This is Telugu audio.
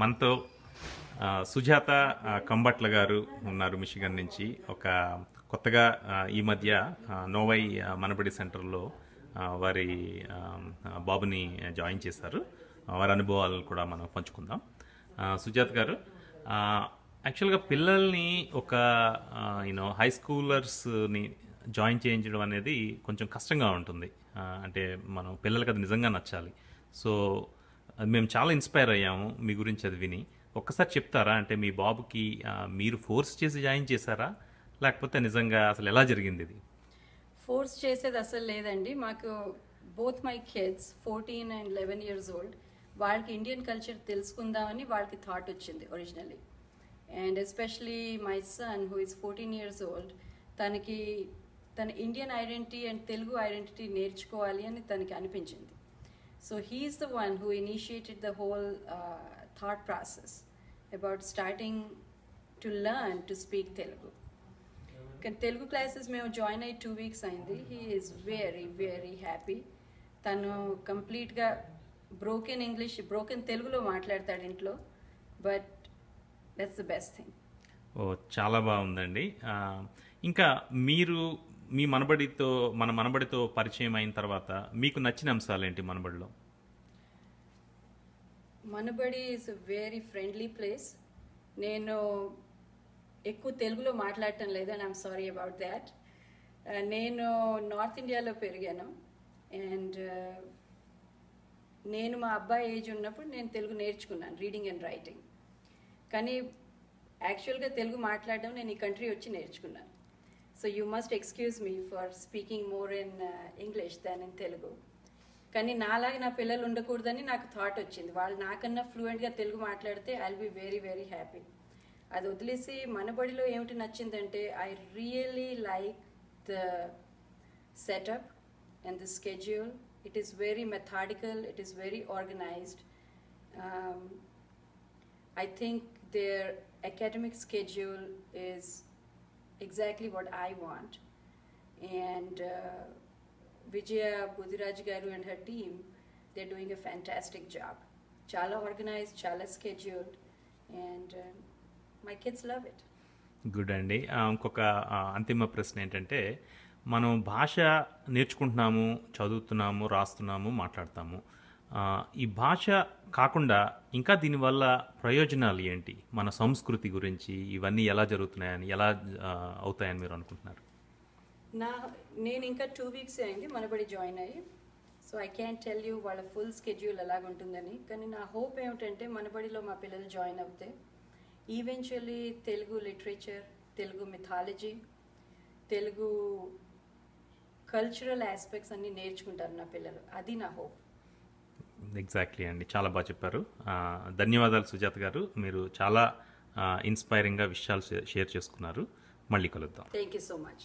మనతో సుజాత కంబట్ల గారు ఉన్నారు మిషిగన్ నుంచి. ఒక కొత్తగా ఈ మధ్య నోవై మనబడి సెంటర్లో వారి బాబుని జాయిన్ చేశారు. వారి అనుభవాలను కూడా మనం పంచుకుందాం. సుజాత గారు, యాక్చువల్గా పిల్లల్ని ఒక హై స్కూలర్స్ని జాయిన్ చేయించడం అనేది కొంచెం కష్టంగా ఉంటుంది. అంటే మనం పిల్లలకి అది నిజంగా నచ్చాలి. సో మేము చాలా ఇన్స్పైర్ అయ్యాము మీ గురించి అది విని. ఒక్కసారి చెప్తారా, అంటే మీ బాబుకి మీరు ఫోర్స్ చేసి జాయిన్ చేశారా, లేకపోతే నిజంగా అసలు ఎలా జరిగింది ఇది? ఫోర్స్ చేసేది అసలు లేదండి. మాకు both my kids 14 and 11 years old, వాళ్ళకి ఇండియన్ కల్చర్ తెలుసుకుందామని వాళ్ళకి థాట్ వచ్చింది originally. And especially my son who is 14 years old, తన Indian identity and Telugu identity నేర్చుకోవాలి అని తనకి అనిపించింది. So he is the one who initiated the whole thought process about starting to learn to speak Telugu. Telugu classes మేము జాయిన్ అయ్యి 2 weeks అయింది. He is very very happy. తను కంప్లీట్గా బ్రోకెన్ తెలుగులో మాట్లాడతాడు ఇంట్లో, but that's the best thing. చాలా బాగుందండి. ఇంకా మీరు మన మనబడితో పరిచయం అయిన తర్వాత మీకు నచ్చిన అంశాలు ఏంటి మనబడిలో? Manabadi is a very friendly place. నేను ఎక్కువ తెలుగులో మాట్లాడటం లేదు, and I'm sorry about that. నేను నార్త్ ఇండియాలో పెరిగాను, అండ్ నేను మా అబ్బాయి ఏజ్ ఉన్నప్పుడు నేను తెలుగు నేర్చుకున్నాను, రీడింగ్ అండ్ రైటింగ్. కానీ యాక్చువల్గా తెలుగు మాట్లాడడం నేను ఈ కంట్రీ వచ్చి నేర్చుకున్నాను. So you must excuse me for speaking more in English than in Telugu. కానీ నాలాగా నా పిల్లలు ఉండకూడదని నాకు థాట్ వచ్చింది. వాళ్ళు నాకన్నా ఫ్లూయెంట్గా తెలుగు మాట్లాడితే I'll be very very happy. అది వదిలేసి మనబడిలో ఏమిటి నచ్చిందంటే, I really like the setup and the schedule. It is very methodical, it is very organised. I think their academic schedule is exactly what I want, and Vijaya Budhiraj garu and her team, they're doing a fantastic job. Chala organized, chala scheduled, and my kids love it. Good అండి. ఇంకొక అంతిమ ప్రశ్న ఏంటంటే, మనం భాష నేర్చుకుంటున్నాము, చదువుతున్నాము, రాస్తున్నాము, మాట్లాడతాము. ఈ భాష కాకుండా ఇంకా దీనివల్ల ప్రయోజనాలు ఏంటి? మన సంస్కృతి గురించి ఇవన్నీ ఎలా జరుగుతున్నాయని, ఎలా అవుతాయని మీరు అనుకుంటున్నారు? నేను ఇంకా 2 weeks అయింది మనబడి జాయిన్ అయ్యి. So I can tell you వాళ్ళ ఫుల్ స్కెడ్యూల్ ఎలాగుంటుందని. కానీ నా హోప్ ఏమిటంటే, మనబడిలో మా పిల్లలు జాయిన్ అవుతే eventually Telugu literature, Telugu mythology, Telugu cultural aspects అన్నీ నేర్చుకుంటారు నా పిల్లలు. అది నా హోప్. ఎగ్జాక్ట్లీ అండి, చాలా బాగా చెప్పారు. ధన్యవాదాలు సుజాత గారు, మీరు చాలా ఇన్స్పైరింగ్గా విషయాలు షేర్ చేసుకున్నారు. మళ్ళీ కలుద్దాం. Thank you so much.